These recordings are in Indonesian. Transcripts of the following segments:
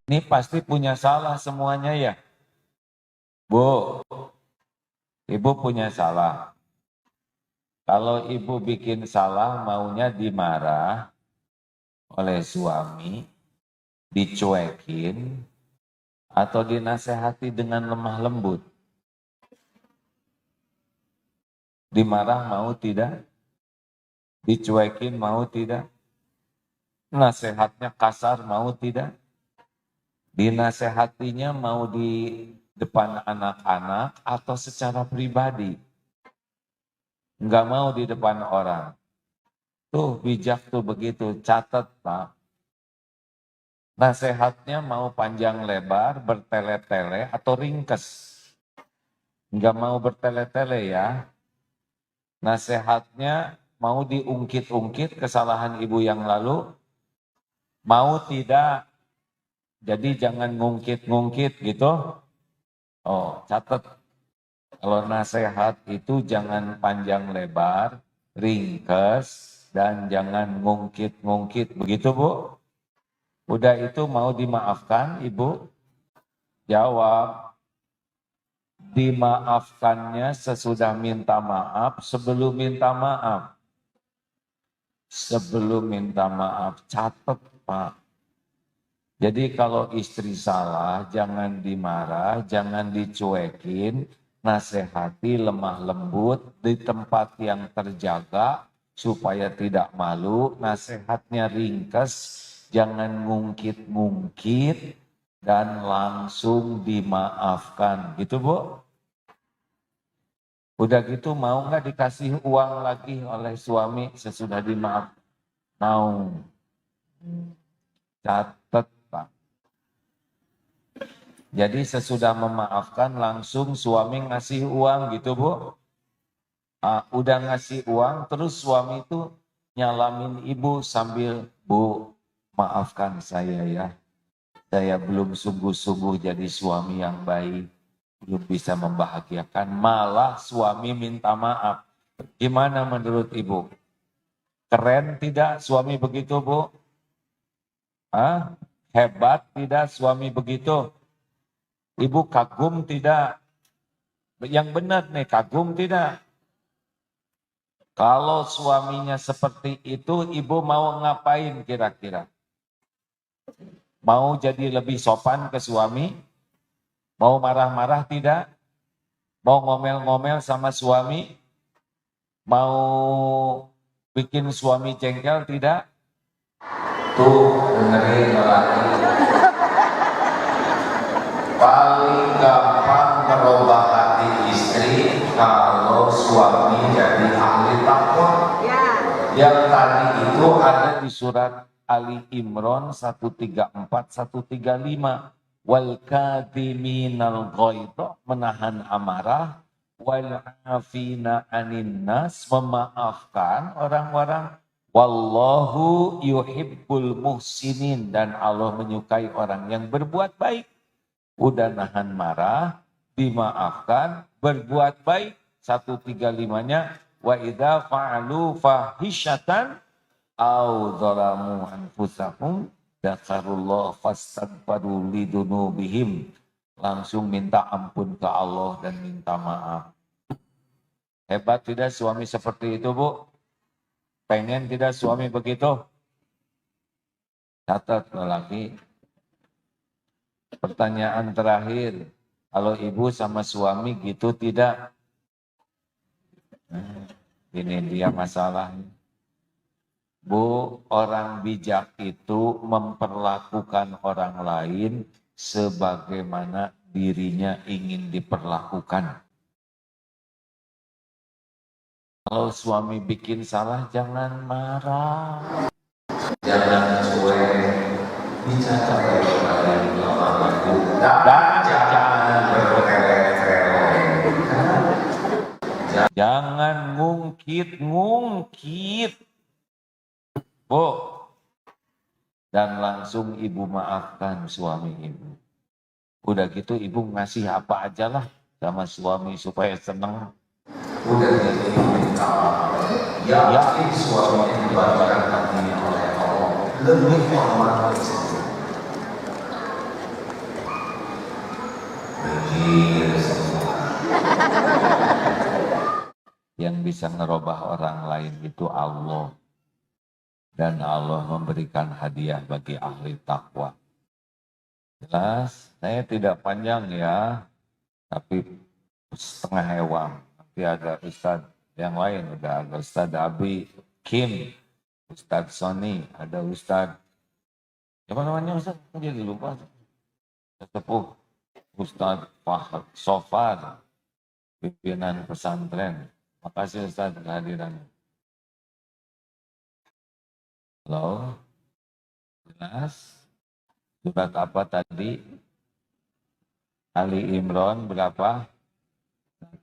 Ini pasti punya salah semuanya ya. Bu, ibu punya salah. Kalau ibu bikin salah maunya dimarah oleh suami, dicuekin, atau dinasehati dengan lemah lembut. Dimarah mau tidak? Dicuekin mau tidak? Nasehatnya kasar mau tidak? Dinasehatinya mau di depan anak-anak atau secara pribadi? Enggak mau di depan orang. Tuh bijak tuh begitu, catat Pak. Nasehatnya mau panjang lebar, bertele-tele atau ringkes. Enggak mau bertele-tele ya. Nasehatnya mau diungkit-ungkit kesalahan ibu yang lalu, mau tidak. Jadi jangan ngungkit-ngungkit gitu. Oh, catat. Kalau nasihat itu jangan panjang lebar, ringkes, dan jangan ngungkit-ngungkit. Begitu Bu? Udah itu mau dimaafkan Ibu? Jawab. Dimaafkannya sesudah minta maaf, sebelum minta maaf. Sebelum minta maaf, catat Pak. Jadi kalau istri salah, jangan dimarah, jangan dicuekin, nasihati lemah lembut di tempat yang terjaga supaya tidak malu, nasihatnya ringkes, jangan ngungkit-ngungkit dan langsung dimaafkan. Gitu Bu? Udah gitu mau nggak dikasih uang lagi oleh suami sesudah dimaaf? Mau. Catat Pak. Jadi sesudah memaafkan langsung suami ngasih uang gitu Bu. Udah ngasih uang terus suami itu nyalamin ibu sambil, Bu maafkan saya ya. Saya belum sungguh-sungguh jadi suami yang baik. Belum bisa membahagiakan. Malah suami minta maaf. Gimana menurut ibu? Keren tidak suami begitu Bu? Hebat tidak suami begitu? Ibu kagum tidak? Yang benar nih, kagum tidak? Kalau suaminya seperti itu, ibu mau ngapain kira-kira? Mau jadi lebih sopan ke suami? Mau marah-marah tidak? Mau ngomel-ngomel sama suami? Mau bikin suami jengkel tidak? Tuh, dengerin lelaki. Paling gampang merubah hati istri kalau suami jadi ahli takwa. Yang tadi itu ada di surat Ali Imran 134 135. Wal kadhiminal ghaidha, menahan amarah, wal afina anin nas, memaafkan orang-orang. Wallahu yuhibbul muhsinin, dan Allah menyukai orang yang berbuat baik. Udah nahan marah, dimaafkan, berbuat baik. 135-nya, wa idza fa'alu fahisyatan au dzalamu anfusahum dzakarullah fastaghfiru lidunubihim. Langsung minta ampun ke Allah dan minta maaf. Hebat tidak suami seperti itu, Bu? Pengen tidak suami begitu? Catat lelaki. Pertanyaan terakhir, kalau ibu sama suami gitu tidak? Ini dia masalahnya. Bu, orang bijak itu memperlakukan orang lain sebagaimana dirinya ingin diperlakukan. Kalau suami bikin salah, jangan marah. Jangan cuek. Bicara baik-baik, lemah lembut. Dan jangan bertele-tele. Jangan ngungkit-ngungkit. Bu, dan langsung ibu maafkan suami ibu. Udah gitu ibu ngasih apa aja lah sama suami supaya senang. Udah gitu ibu minta maaf. Yakin suaminya dibacakan hatinya oleh Allah. Lebih hormat istri. hadir semua. Yang bisa ngerubah orang lain itu Allah. Dan Allah memberikan hadiah bagi ahli takwa. Jelas, saya tidak panjang ya, tapi setengah hewang. Nanti ada Ustadz yang lain, ada Ustadz Abi Kim, Ustadz Sony, ada Ustadz, apa namanya Ustadz? Jadi lupa. Sepuh Ustadz Fahad Sofar, pimpinan pesantren. Makasih Ustadz kehadirannya. Halo, jelas? Surat apa tadi? Ali Imran berapa?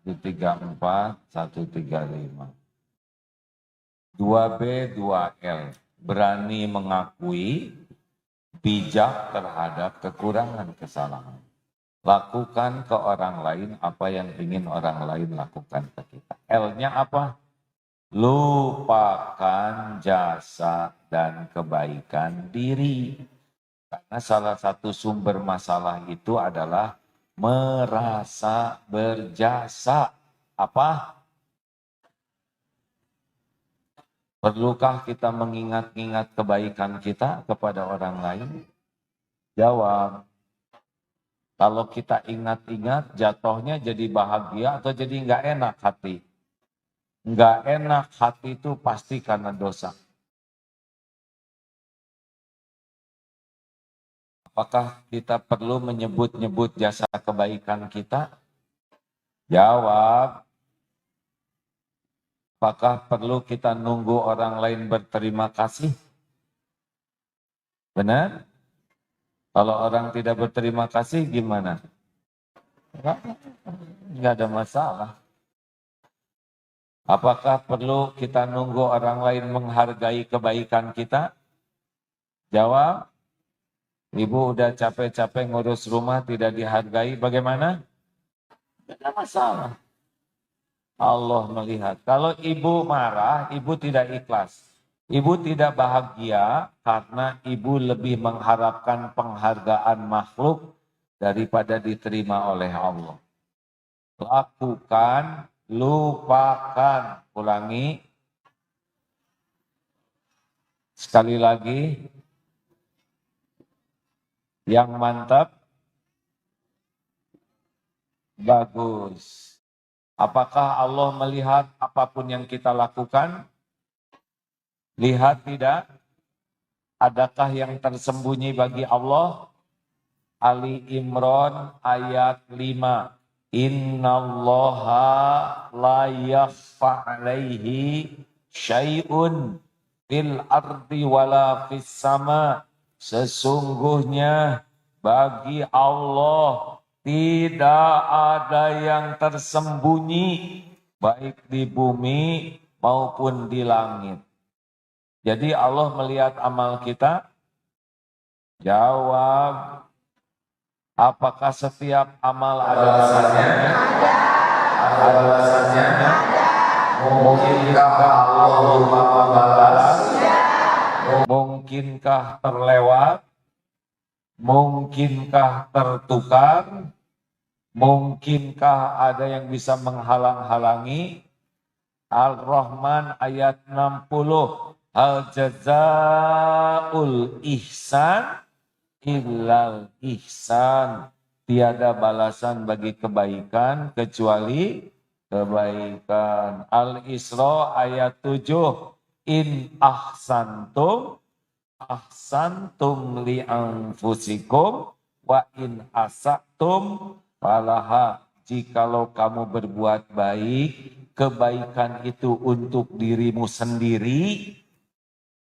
134, 135. 2B, 2L. Berani mengakui, bijak terhadap kekurangan kesalahan. Lakukan ke orang lain apa yang ingin orang lain lakukan ke kita. L-nya apa? Lupakan jasa dan kebaikan diri. Karena salah satu sumber masalah itu adalah merasa berjasa. Apa? Perlukah kita mengingat-ingat kebaikan kita kepada orang lain? Jawab. Kalau kita ingat-ingat, jatuhnya jadi bahagia atau jadi nggak enak hati? Nggak enak hati itu pasti karena dosa. Apakah kita perlu menyebut-nyebut jasa kebaikan kita? Jawab. Apakah perlu kita nunggu orang lain berterima kasih? Benar? Kalau orang tidak berterima kasih gimana? Enggak ada masalah. Apakah perlu kita nunggu orang lain menghargai kebaikan kita? Jawab. Ibu udah capek-capek ngurus rumah tidak dihargai, bagaimana? Tidak ada masalah. Allah melihat. Kalau ibu marah, ibu tidak ikhlas. Ibu tidak bahagia karena ibu lebih mengharapkan penghargaan makhluk daripada diterima oleh Allah. Lakukan, lupakan. Ulangi. Sekali lagi. Yang mantap. Bagus. Apakah Allah melihat apapun yang kita lakukan? Lihat tidak? Adakah yang tersembunyi bagi Allah? Ali Imran ayat 5. Innallaha la yakhfa alaihi syai'un fil ardi wala fis sama. Sesungguhnya bagi Allah tidak ada yang tersembunyi baik di bumi maupun di langit. Jadi Allah melihat amal kita. Jawab. Apakah setiap amal ada balasannya? Ada balasannya? Mungkinkah Allah lupa membalas? Mungkinkah terlewat? Mungkinkah tertukar? Mungkinkah ada yang bisa menghalang-halangi? Al-Rahman ayat 60. Hal jazaul ihsan illal ihsan. Tiada balasan bagi kebaikan kecuali kebaikan. Al-Isra ayat 7. In ahsantum li anfusikum wa in asatum falaha. Jikalau kamu berbuat baik, kebaikan itu untuk dirimu sendiri.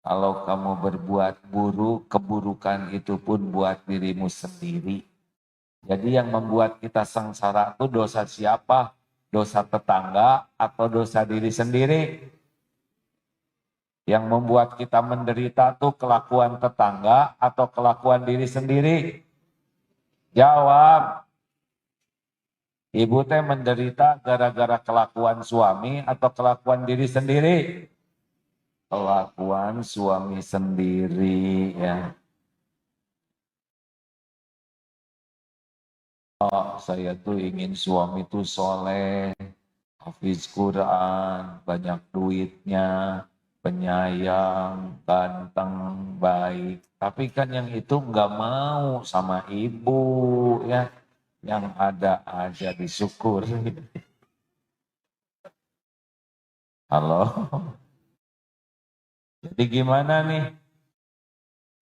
Kalau kamu berbuat buruk, keburukan itu pun buat dirimu sendiri. Jadi yang membuat kita sengsara itu dosa siapa? Dosa tetangga atau dosa diri sendiri? Yang membuat kita menderita itu kelakuan tetangga atau kelakuan diri sendiri? Jawab. Ibu teh menderita gara-gara kelakuan suami atau kelakuan diri sendiri? Kelakuan suami sendiri ya. Oh, saya tuh ingin suami tuh soleh, hafiz Quran, banyak duitnya, penyayang, ganteng, baik. Tapi kan yang itu nggak mau sama ibu ya. Yang ada aja disyukur. Halo. Jadi gimana nih?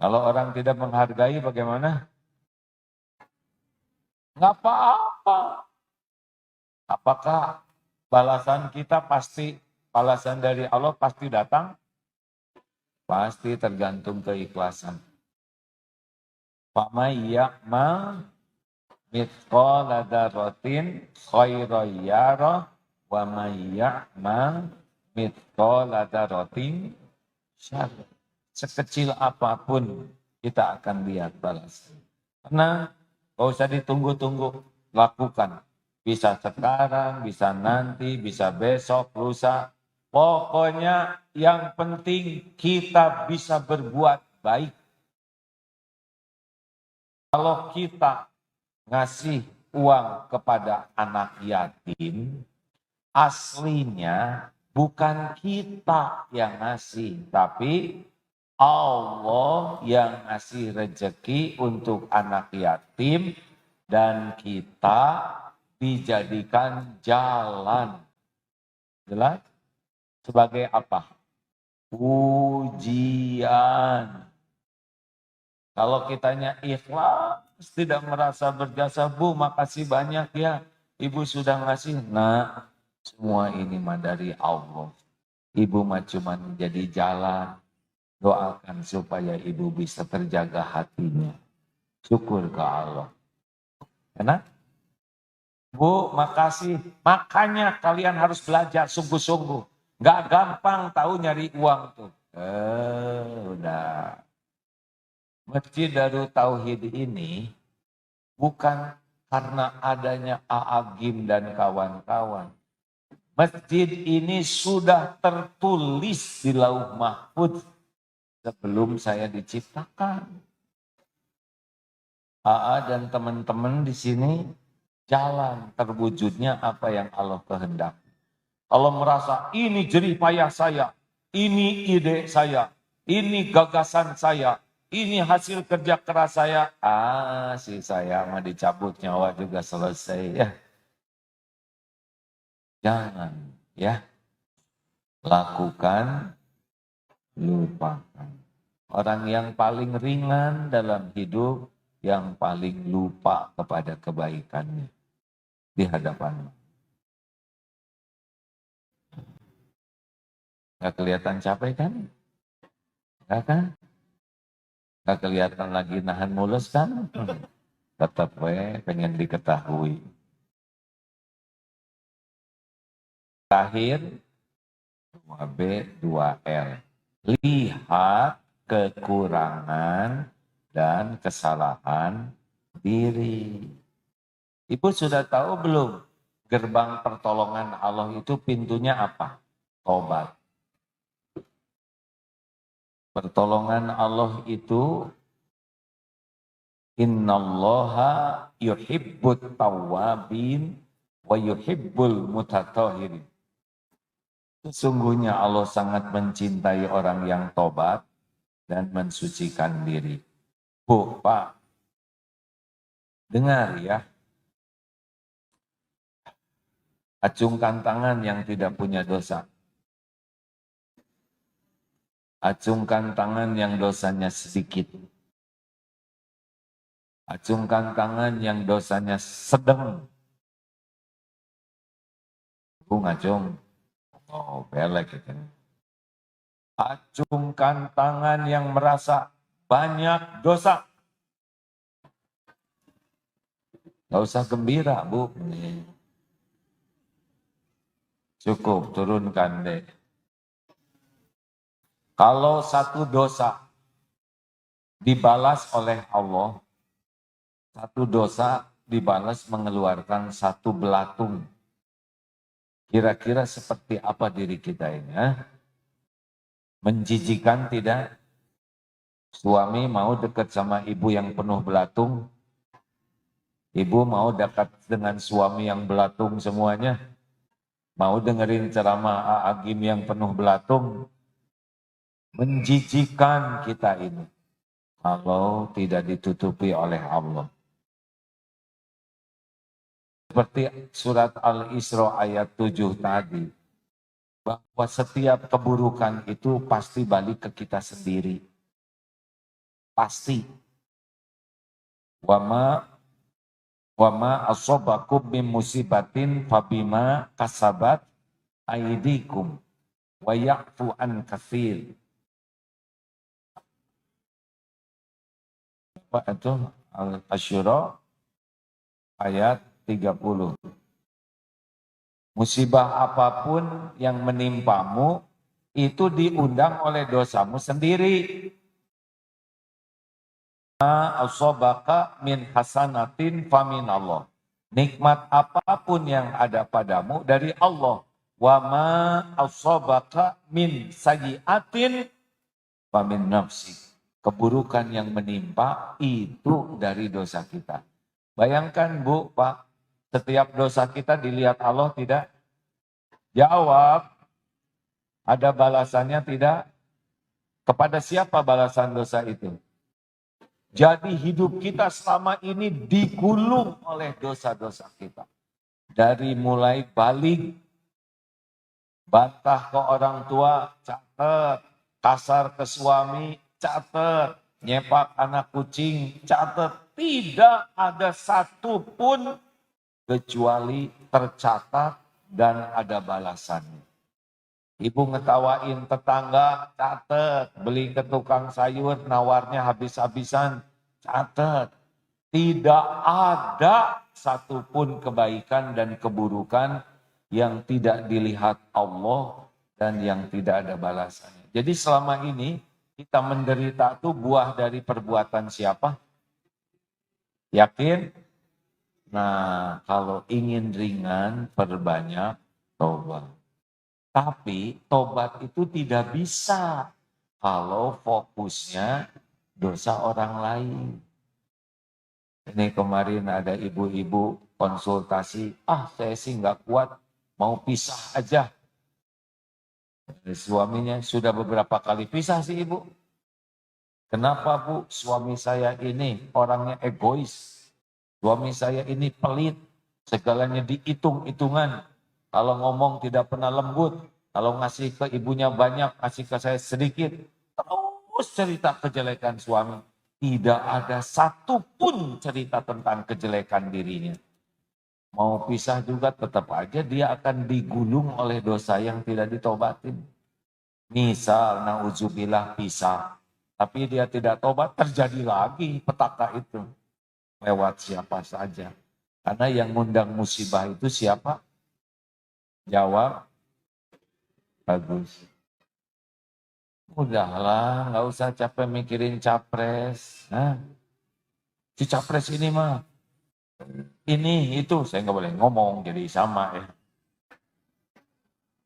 Kalau orang tidak menghargai bagaimana? Nggak apa-apa. Apakah balasan kita pasti, balasan dari Allah pasti datang? Pasti tergantung keikhlasan. Fama ya'mal mithqala dzarratin khairan yarah wa may ya'mal mithqala dzarratin syarran. Sekecil apapun kita akan lihat balasan. Karena gak usah ditunggu-tunggu, lakukan. Bisa sekarang, bisa nanti, bisa besok, lusa. Pokoknya yang penting kita bisa berbuat baik. Kalau kita ngasih uang kepada anak yatim, aslinya bukan kita yang ngasih, tapi Allah yang ngasih rezeki untuk anak yatim dan kita dijadikan jalan. Jelas? Sebagai apa? Ujian. Kalau kitanya ikhlas, tidak merasa berjasa, Bu, makasih banyak ya. Ibu sudah ngasih. Nah, semua ini mah dari Allah. Ibu mah cuma jadi jalan. Doakan supaya ibu bisa terjaga hatinya. Syukur ke Allah. Enak? Bu, makasih. Makanya kalian harus belajar sungguh-sungguh. Gak gampang tahu nyari uang tuh. Udah. Masjid Darut Tauhid ini bukan karena adanya Aagim dan kawan-kawan. Masjid ini sudah tertulis di Lauh Mahfudz sebelum saya diciptakan. AA dan teman-teman di sini jalan terwujudnya apa yang Allah kehendaki. Kalau merasa ini jerih payah saya, ini ide saya, ini gagasan saya, ini hasil kerja keras saya, si saya mah dicabut nyawa juga selesai ya. Jangan ya, lakukan, lupakan. Orang yang paling ringan dalam hidup, yang paling lupa kepada kebaikannya di hadapan. Gak kelihatan capek kan? Gak kan? Gak kelihatan lagi nahan mulus kan? Tetap pengen diketahui. Terakhir, 2B, 2L. Lihat kekurangan dan kesalahan diri. Ibu sudah tahu belum? Gerbang pertolongan Allah itu pintunya apa? Tobat. Pertolongan Allah itu innallaha yuhibbut tawwabin wa yuhibbul mutatahhirin. Sesungguhnya Allah sangat mencintai orang yang tobat dan mensucikan diri. Bu, Pak, dengar ya. Acungkan tangan yang tidak punya dosa. Acungkan tangan yang dosanya sedikit. Acungkan tangan yang dosanya sedang. Bu ngacung. Oh, belek gitu. Acungkan tangan yang merasa banyak dosa. Gak usah gembira, Bu. Cukup, turunkan deh. Kalau satu dosa dibalas oleh Allah, satu dosa dibalas mengeluarkan satu belatung. Kira-kira seperti apa diri kita ini? Menjijikan tidak? Suami mau dekat sama ibu yang penuh belatung? Ibu mau dekat dengan suami yang belatung semuanya? Mau dengerin ceramah Agim yang penuh belatung? Menjijikan kita ini kalau tidak ditutupi oleh Allah. Seperti surat Al-Isra ayat 7 tadi, bahwa setiap keburukan itu pasti balik ke kita sendiri. Pasti. Wama asobakum min musibatin fabima kasabat aidikum wa ya'fu an katsir. Apa itu? Al-Asyura ayat 30. Musibah apapun yang menimpamu itu diundang oleh dosamu sendiri. Asobaka min hasanatin famin Allah. Nikmat apapun yang ada padamu dari Allah. Wa ma asobaka min sayiatin famin nafsi. Keburukan yang menimpa itu dari dosa kita. Bayangkan Bu, Pak, setiap dosa kita dilihat Allah tidak? Jawab, ada balasannya tidak? Kepada siapa balasan dosa itu? Jadi hidup kita selama ini digulung oleh dosa-dosa kita. Dari mulai balik, bantah ke orang tua, catat. Kasar ke suami, catat. Nyepak anak kucing, catat. Tidak ada satupun kecuali tercatat dan ada balasannya. Ibu ngetawain tetangga, catet. Beli ke tukang sayur, nawarnya habis-habisan, catet. Tidak ada satupun kebaikan dan keburukan yang tidak dilihat Allah dan yang tidak ada balasannya. Jadi selama ini kita menderita itu buah dari perbuatan siapa? Yakin? Nah, kalau ingin ringan, perbanyak tobat. Tapi tobat itu tidak bisa kalau fokusnya dosa orang lain. Ini kemarin ada ibu-ibu konsultasi, saya sih nggak kuat, mau pisah aja. Suaminya sudah beberapa kali pisah sih ibu. Kenapa Bu? Suami saya ini orangnya egois. Suami saya ini pelit. Segalanya dihitung-hitungan. Kalau ngomong tidak pernah lembut. Kalau ngasih ke ibunya banyak, ngasih ke saya sedikit. Terus cerita kejelekan suami. Tidak ada satupun cerita tentang kejelekan dirinya. Mau pisah juga tetap aja dia akan digulung oleh dosa yang tidak ditobatin. Misal, na'udzubillah pisah. Tapi dia tidak tobat, terjadi lagi petaka itu. Lewat siapa saja. Karena yang ngundang musibah itu siapa? Jawab, bagus. Udahlah, nggak usah capek mikirin capres. Nah, si capres ini mah, ini, itu, saya nggak boleh ngomong, jadi sama ya.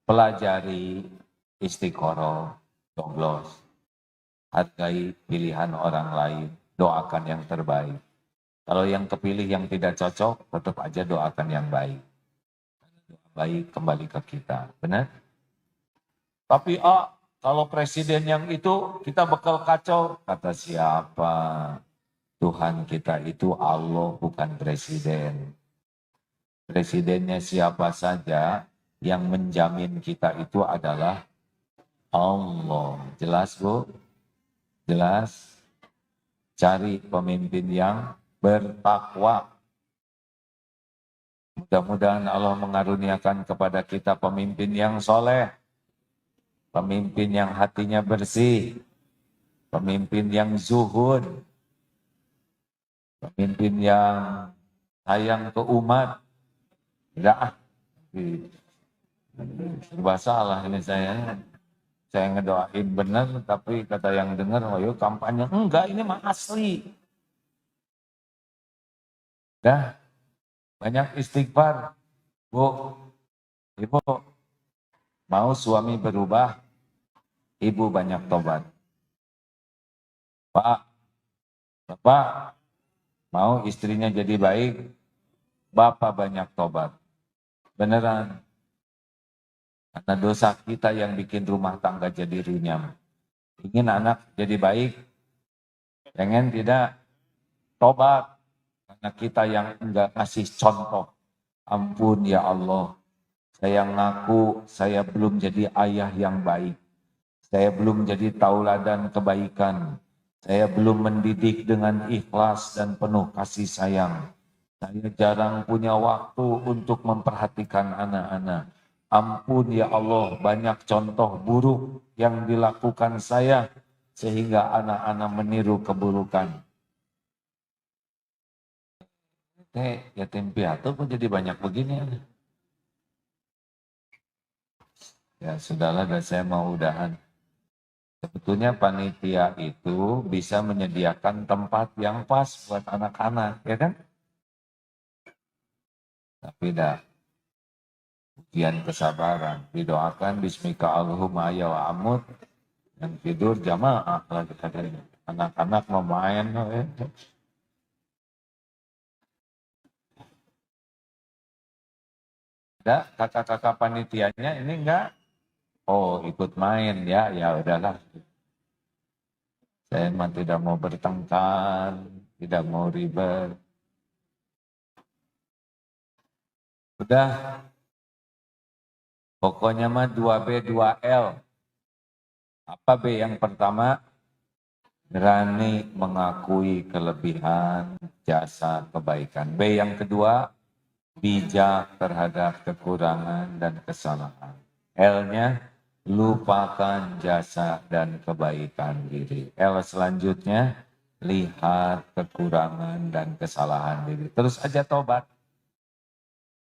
Pelajari istiqoroh, coblos. Hargai pilihan orang lain, doakan yang terbaik. Kalau yang kepilih yang tidak cocok, tetap aja doakan yang baik. Doa baik kembali ke kita, benar? Tapi kalau presiden yang itu kita bakal kacau. Kata siapa? Tuhan kita itu Allah, bukan presiden. Presidennya siapa saja, yang menjamin kita itu adalah Allah. Jelas Bu? Jelas? Cari pemimpin yang bertakwa. Mudah-mudahan Allah mengaruniakan kepada kita pemimpin yang soleh, pemimpin yang hatinya bersih, pemimpin yang zuhud, pemimpin yang sayang ke umat. Enggak, serba salah ini saya. Saya ngedoain benar, tapi kata yang dengar, oh yuk kampanye. Enggak, ini mah asli. Dah, banyak istighfar. Bu, Ibu, mau suami berubah, Ibu banyak tobat. Pak, Bapak, mau istrinya jadi baik, Bapak banyak tobat. Beneran. Karena dosa kita yang bikin rumah tangga jadi runyam. Ingin anak jadi baik, pengen tidak, tobat. Karena kita yang enggak ngasih contoh. Ampun ya Allah, saya ngaku saya belum jadi ayah yang baik. Saya belum jadi tauladan kebaikan. Saya belum mendidik dengan ikhlas dan penuh kasih sayang. Saya jarang punya waktu untuk memperhatikan anak-anak. Ampun ya Allah, banyak contoh buruk yang dilakukan saya sehingga anak-anak meniru keburukan. Yatim piatu kok jadi banyak begini. Ya sudahlah, dan saya mau udahan. Sebetulnya panitia itu bisa menyediakan tempat yang pas buat anak-anak, ya kan? Tapi dah ujian kesabaran. Didoakan bismika Allahumma ya wa amut. Yang tidur jamaah lagi katanya. Anak-anak mau main. Ada kakak-kakak panitianya ini enggak? Oh ikut main ya, ya udahlah. Saya memang tidak mau bertengkar, tidak mau ribet. Udah, pokoknya mah 2B 2L. Apa B yang pertama? Berani mengakui kelebihan, jasa, kebaikan. B yang kedua, bijak terhadap kekurangan dan kesalahan. L-nya, lupakan jasa dan kebaikan diri. L selanjutnya, lihat kekurangan dan kesalahan diri. Terus aja tobat.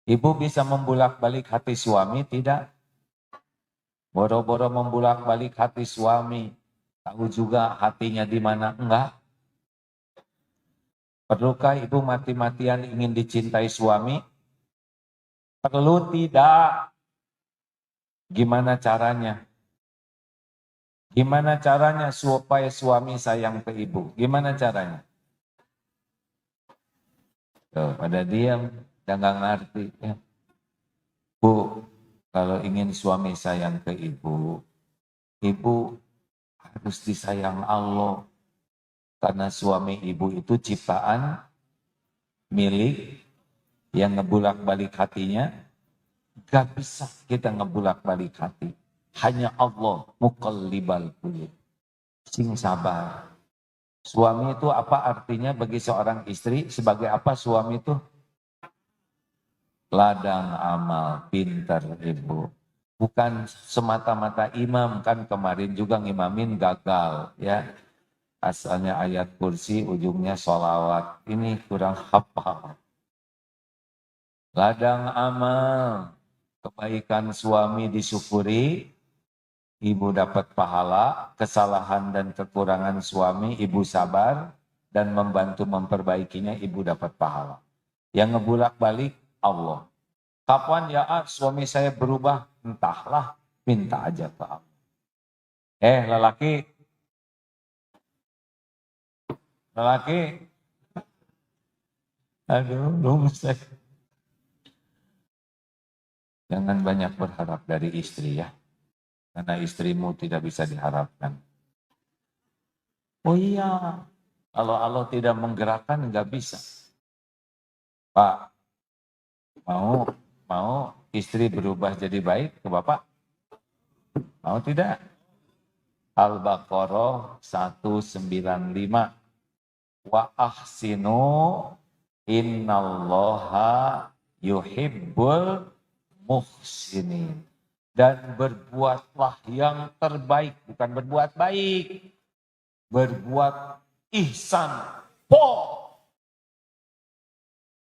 Ibu bisa membulak-balik hati suami, tidak? Boro-boro membulak-balik hati suami, tahu juga hatinya di mana, enggak? Perlukah ibu mati-matian ingin dicintai suami? Perlu tidak? Gimana caranya? Gimana caranya supaya suami sayang ke ibu? Gimana caranya? Tuh, pada diam, dan nggak ngerti. Ya. Bu, kalau ingin suami sayang ke ibu, ibu harus disayang Allah. Karena suami ibu itu ciptaan milik yang ngebulak-balik hatinya. Gak bisa kita ngebulak-balik hati. Hanya Allah muqallibal qulub. Sing sabar. Suami itu apa artinya bagi seorang istri? Sebagai apa suami itu? Ladang amal, pinter ibu. Bukan semata-mata imam, kan kemarin juga ngimamin gagal ya. Asalnya ayat kursi, ujungnya sholawat. Ini kurang hafal. Ladang amal, kebaikan suami disyukuri, ibu dapat pahala, kesalahan dan kekurangan suami, ibu sabar, dan membantu memperbaikinya, ibu dapat pahala. Yang ngebulak-balik, Allah. Kapan ya suami saya berubah? Entahlah, minta aja ke Allah. Lelaki, aduh, saya. Jangan banyak berharap dari istri ya, karena istrimu tidak bisa diharapkan. Oh iya, kalau Allah tidak menggerakkan nggak bisa. Pak, mau mau istri berubah jadi baik ke Bapak? Mau tidak? Al-Baqarah 195. Wa ahsinu innallaha yuhibbul muhsinin. Dan berbuatlah yang terbaik, bukan berbuat baik. Berbuat ihsan.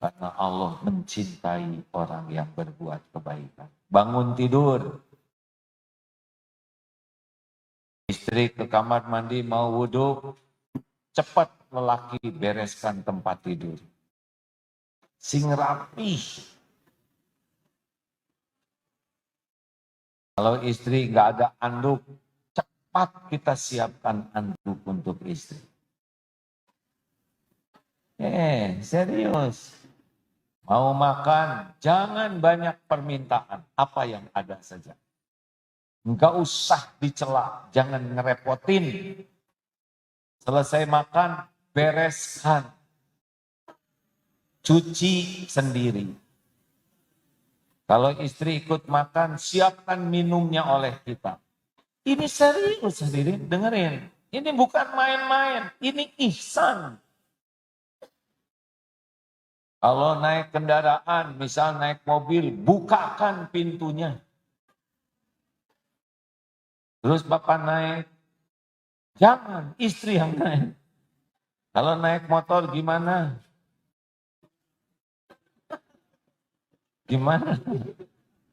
Karena Allah mencintai orang yang berbuat kebaikan. Bangun tidur. Istri ke kamar mandi mau wudhu. Cepat lelaki bereskan tempat tidur. Sing rapi. Kalau istri nggak ada anduk, cepat kita siapkan anduk untuk istri. Serius. Mau makan, jangan banyak permintaan, apa yang ada saja. Enggak usah dicela, jangan ngerepotin. Selesai makan, bereskan. Cuci sendiri. Kalau istri ikut makan, siapkan minumnya oleh kita. Ini serius hadirin, dengerin. Ini bukan main-main, ini ihsan. Kalau naik kendaraan, misal naik mobil, bukakan pintunya. Terus bapak naik, jangan istri yang naik. Kalau naik motor gimana? Gimana?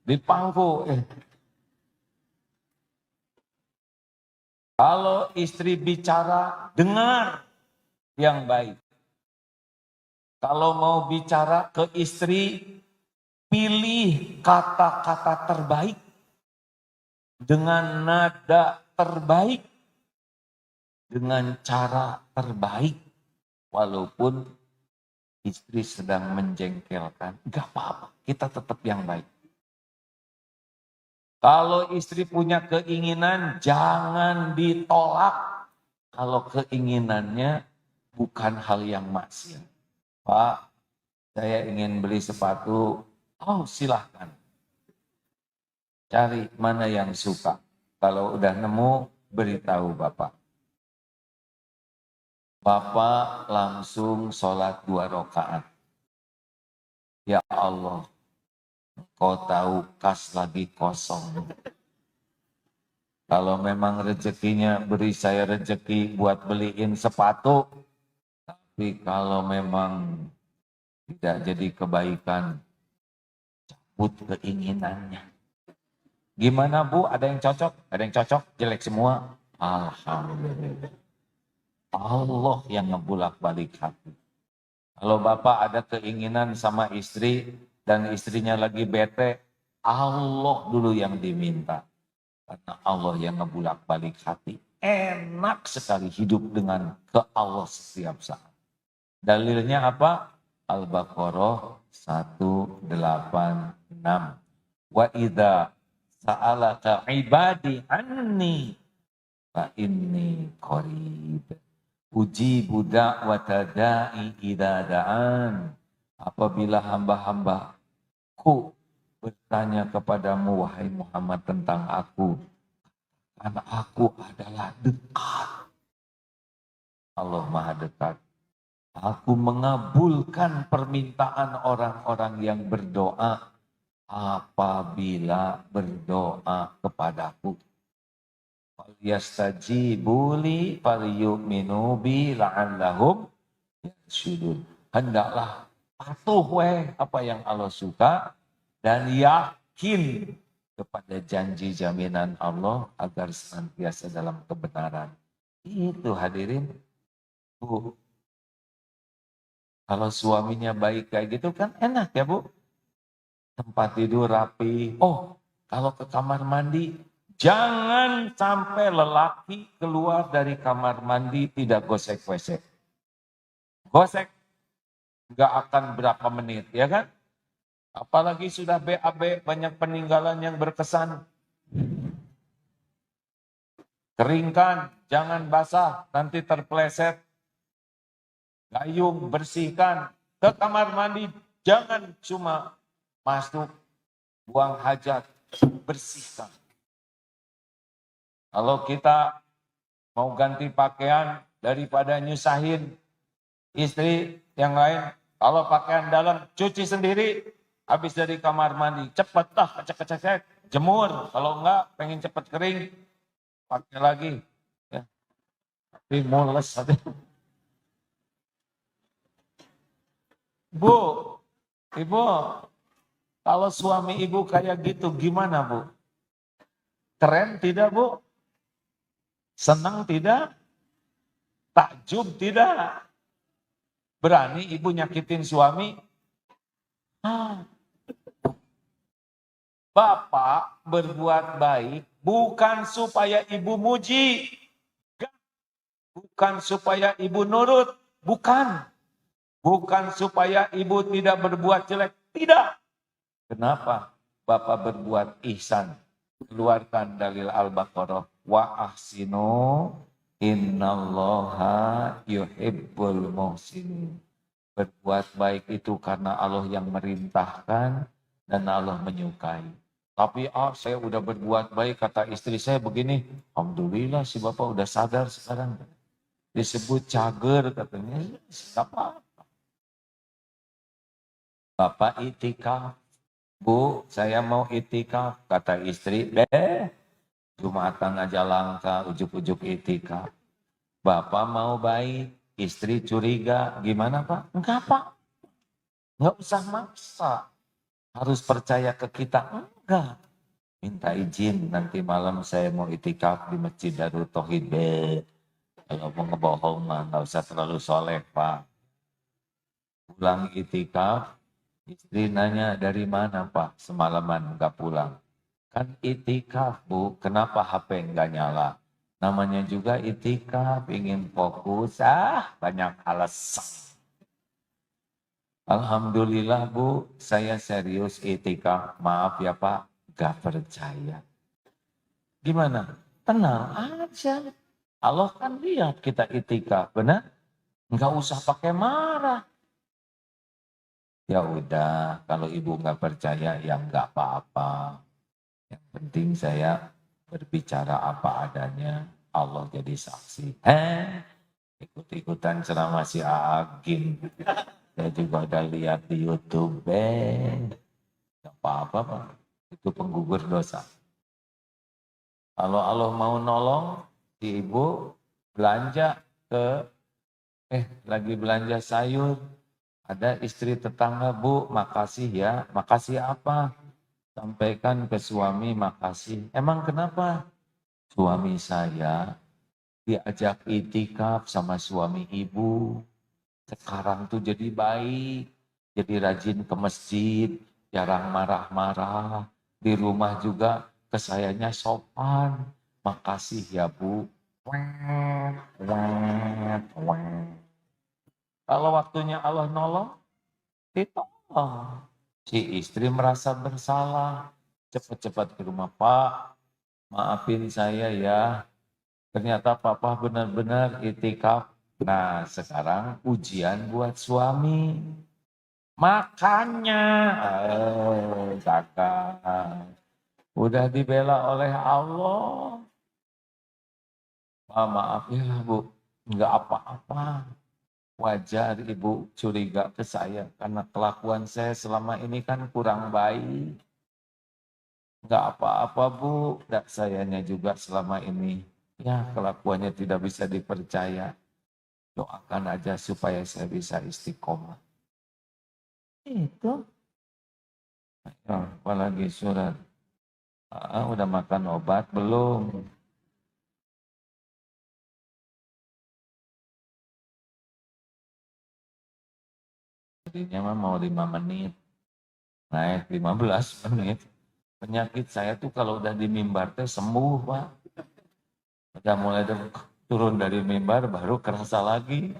Di pangku. Kalau istri bicara, dengar yang baik. Kalau mau bicara ke istri, pilih kata-kata terbaik dengan nada terbaik, dengan cara terbaik, walaupun istri sedang menjengkelkan, gak apa-apa, kita tetap yang baik. Kalau istri punya keinginan, jangan ditolak. Kalau keinginannya bukan hal yang maksiat. Pak, saya ingin beli sepatu. Oh, silahkan. Cari mana yang suka. Kalau udah nemu, beritahu Bapak. Bapak langsung sholat 2 rakaat. Ya Allah, kau tahu kas lagi kosong. Kalau memang rezekinya beri saya rezeki buat beliin sepatu. Tapi kalau memang tidak jadi kebaikan, cabut keinginannya. Gimana Bu, ada yang cocok? Ada yang cocok? Jelek semua? Alhamdulillah. Allah yang ngebulak-balik hati. Kalau Bapak ada keinginan sama istri dan istrinya lagi bete, Allah dulu yang diminta. Karena Allah yang ngebulak-balik hati. Enak sekali hidup dengan ke Allah setiap saat. Dalilnya apa? Al-Baqarah 186. Wa idza sa'alaka ibadi anni fa inni qarib. Ujibu da'wata da'i idza da'an. Apabila hamba-hambaku bertanya kepadamu wahai Muhammad tentang aku, karena aku adalah dekat. Allah Maha dekat. Aku mengabulkan permintaan orang-orang yang berdoa apabila berdoa kepadaku. Yastajibu li falyu'minu bi la'allahum yarsyudun. Hendaklah patuh apa yang Allah suka dan yakin kepada janji jaminan Allah agar senantiasa dalam kebenaran. Itu hadirin. Bu, kalau suaminya baik kayak gitu kan enak ya Bu. Tempat tidur rapi. Oh, kalau ke kamar mandi, jangan sampai lelaki keluar dari kamar mandi tidak gosek-gosek. Gosek nggak akan berapa menit, ya kan? Apalagi sudah BAB, banyak peninggalan yang berkesan. Keringkan, jangan basah, nanti terpleset. Gayung, bersihkan. Ke kamar mandi, jangan cuma masuk, buang hajat, bersihkan. Kalau kita mau ganti pakaian, daripada nyusahin istri yang lain, kalau pakaian dalam, cuci sendiri, habis dari kamar mandi, cepet dah, kecek-kecek, jemur. Kalau enggak, pengen cepet kering, pakai lagi. Ya. Tapi mules. Bu, Ibu, kalau suami Ibu kayak gitu gimana Bu? Keren tidak Bu? Senang tidak? Takjub tidak? Berani Ibu nyakitin suami? Bapak berbuat baik bukan supaya Ibu muji. Bukan supaya Ibu nurut. Bukan. Bukan supaya ibu tidak berbuat jelek. Tidak. Kenapa? Bapak berbuat ihsan. Keluarkan dalil Al-Baqarah. Wa ahsinu innallaha yuhibbul muhsinin. Berbuat baik itu karena Allah yang merintahkan dan Allah menyukai. Tapi saya udah berbuat baik, kata istri saya begini. Alhamdulillah si bapak udah sadar sekarang. Disebut cager katanya. Siapa? Bapak itikaf. Bu, saya mau itikaf. Kata istri, Jumatan aja langka, ujuk-ujuk itikaf. Bapak mau baik, istri curiga. Gimana Pak? Enggak Pak. Enggak usah maksa. Harus percaya ke kita. Enggak. Minta izin nanti malam saya mau itikaf di Masjid Darut Tauhid. Kalau mau ngebohong mah enggak usah terlalu soleh Pak. Pulang itikaf, istri nanya dari mana Pak? Semalaman enggak pulang. Kan itikaf Bu, kenapa HP enggak nyala? Namanya juga itikaf, ingin fokus, banyak alasan. Alhamdulillah Bu, saya serius itikaf. Maaf ya Pak, gak percaya. Gimana? Tenang aja. Allah kan lihat kita itikaf, benar? Enggak usah pakai marah. Ya udah, kalau ibu nggak percaya ya nggak apa-apa. Yang penting saya berbicara apa adanya, Allah jadi saksi. Ikut-ikutan ceramah si Agim. Saya juga udah lihat di YouTube. Gak apa-apa Pak, itu penggugur dosa. Kalau Allah mau nolong, si ibu belanja lagi belanja sayur. Ada istri tetangga, Bu, makasih ya. Makasih apa? Sampaikan ke suami makasih. Emang kenapa? Suami saya diajak itikaf sama suami ibu. Sekarang tuh jadi baik, jadi rajin ke masjid, jarang marah-marah. Di rumah juga ke sayanya sopan. Makasih ya Bu. Wet, wet, wet. Kalau waktunya Allah nolong, ditolong. Si istri merasa bersalah. Cepat-cepat ke rumah, Pak, maafin saya ya. Ternyata papa benar-benar itikaf. Nah, sekarang ujian buat suami. Makannya, kakak, udah dibela oleh Allah. Maaf ya Bu, nggak apa-apa. Wajar ibu curiga ke saya karena kelakuan saya selama ini kan kurang baik. Nggak apa-apa Bu, dan sayanya juga selama ini ya kelakuannya tidak bisa dipercaya. Doakan aja supaya saya bisa istiqomah. Itu. Ya, apalagi surat. Udah makan obat belum? Tadinya mah mau 5 menit, naik 15 menit. Penyakit saya tuh kalau udah di mimbar teh sembuh Pak. Udah mulai turun dari mimbar baru kerasa lagi.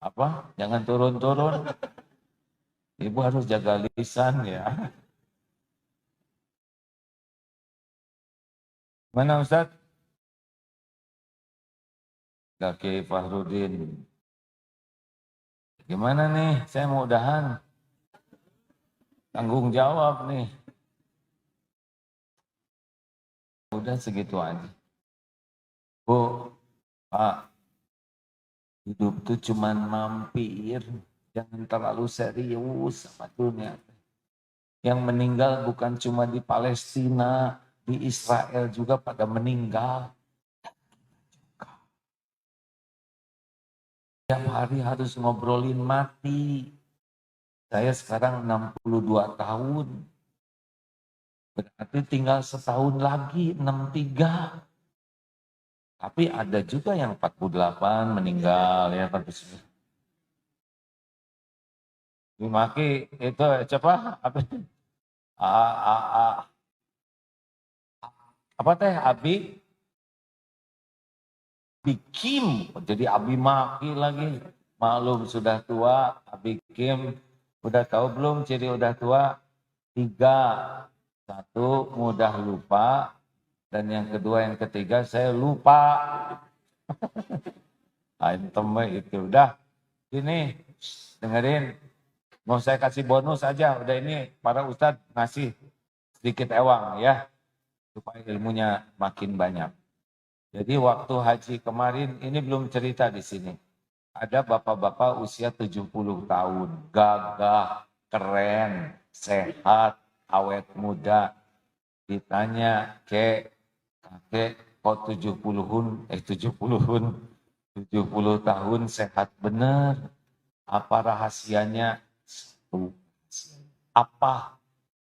Apa? Jangan turun-turun. Ibu harus jaga lisan ya. Mana Ustaz? Kaki Fahrudin. Gimana nih? Saya mau udahan. Tanggung jawab nih. Udah segitu aja. Bu, Pak, hidup tuh cuman mampir. Jangan terlalu serius sama dunia. Yang meninggal bukan cuma di Palestina, di Israel juga pada meninggal. Tiap hari harus ngobrolin mati. Saya sekarang 62 tahun. Berarti tinggal setahun lagi, 63. Tapi ada juga yang 48 meninggal ya. Dimaki itu coba apa a, a, a, apa teh Abi Kim, jadi Abi maki lagi. Maklum sudah tua, Abi Kim. Udah tahu belum ciri udah tua? 3. 1, mudah lupa. Dan yang kedua, yang ketiga, saya lupa. Item itu udah. Ini, dengerin. Mau saya kasih bonus aja. Udah ini, para ustadz ngasih sedikit ewang ya. Supaya ilmunya makin banyak. Jadi waktu haji kemarin, ini belum cerita di sini. Ada bapak-bapak usia 70 tahun, gagah, keren, sehat, awet muda. Ditanya, kakek kok 70 tahun sehat bener. Apa rahasianya? Apa?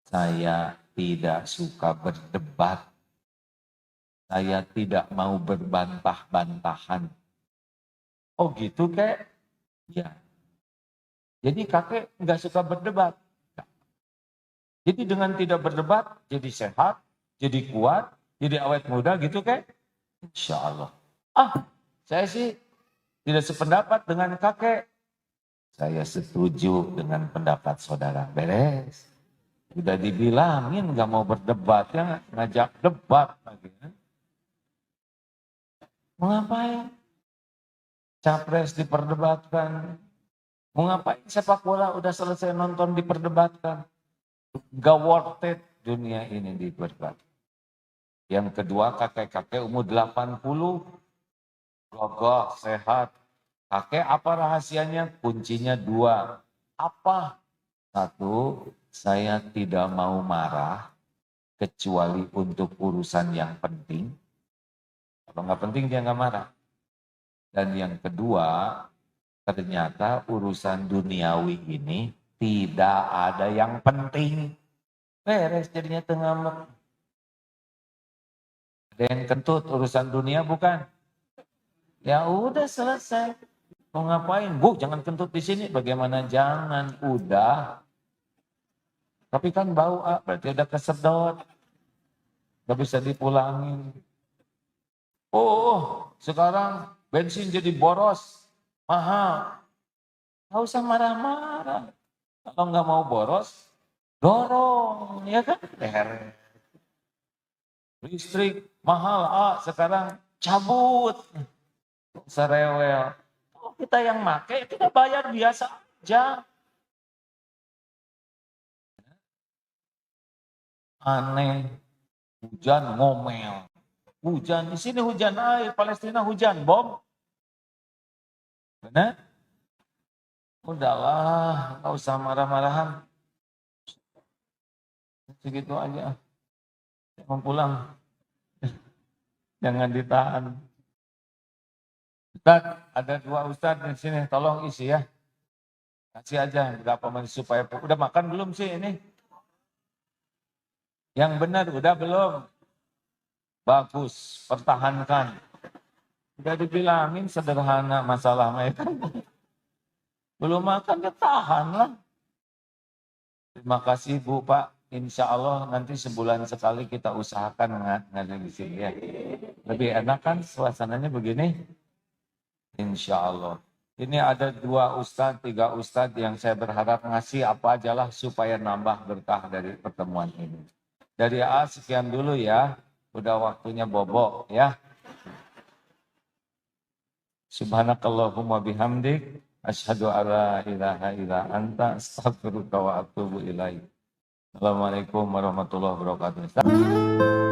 Saya tidak suka berdebat. Saya tidak mau berbantah-bantahan. Oh gitu kek? Ya. Jadi kakek nggak suka berdebat. Jadi dengan tidak berdebat, jadi sehat, jadi kuat, jadi awet muda gitu kek? Insya Allah. Saya sih tidak sependapat dengan kakek. Saya setuju dengan pendapat saudara. Beres. Udah dibilangin nggak mau berdebat, ya ngajak debat lagi. Mau ngapain? Capres diperdebatkan. Mau ngapain sepak bola udah selesai nonton diperdebatkan. Gak worth it dunia ini diperdebatkan. Yang kedua kakek-kakek umur 80. Gagah, sehat. Kakek apa rahasianya? Kuncinya 2. Apa? 1, saya tidak mau marah kecuali untuk urusan yang penting. Kalau nggak penting dia nggak marah. Dan yang kedua, ternyata urusan duniawi ini tidak ada yang penting. Beres jadinya tengah. Ada yang kentut urusan dunia bukan? Ya udah selesai. Mau ngapain? Bu, jangan kentut di sini. Bagaimana jangan? Udah. Tapi kan bau, berarti udah kesedot. Gak bisa dipulangin. Oh, sekarang bensin jadi boros, mahal. Gak usah marah-marah. Kalau nggak mau boros, dorong, ya kan? Listrik mahal, sekarang cabut. Serewel. Oh, kita yang make, kita bayar biasa aja. Aneh, hujan ngomel. Hujan, di sini hujan air, Palestina hujan bom. Benar? Udahlah, nggak usah marah-marahan. Segitu aja. Mau pulang. Jangan ditahan. Ustaz, ada 2 ustaz di sini, tolong isi ya. Kasih aja berapa menit supaya udah makan belum sih ini? Yang benar udah belum? Bagus, pertahankan. Udah dibilangin sederhana masalah mereka. Belum makan ya tahan lah. Terima kasih Bu Pak. Insya Allah nanti sebulan sekali kita usahakan ngajar di sini ya. Lebih enak kan suasananya begini? Insya Allah. Ini ada 2 ustadz, 3 ustadz yang saya berharap ngasih apa aja lah supaya nambah berkah dari pertemuan ini. Dari A sekian dulu ya. Udah waktunya bobo ya. Subhanakallahumma bihamdik. Asyhadu alla ilaha illa anta astaghfiruka wa atubu ilaik. Assalamualaikum warahmatullahi wabarakatuh.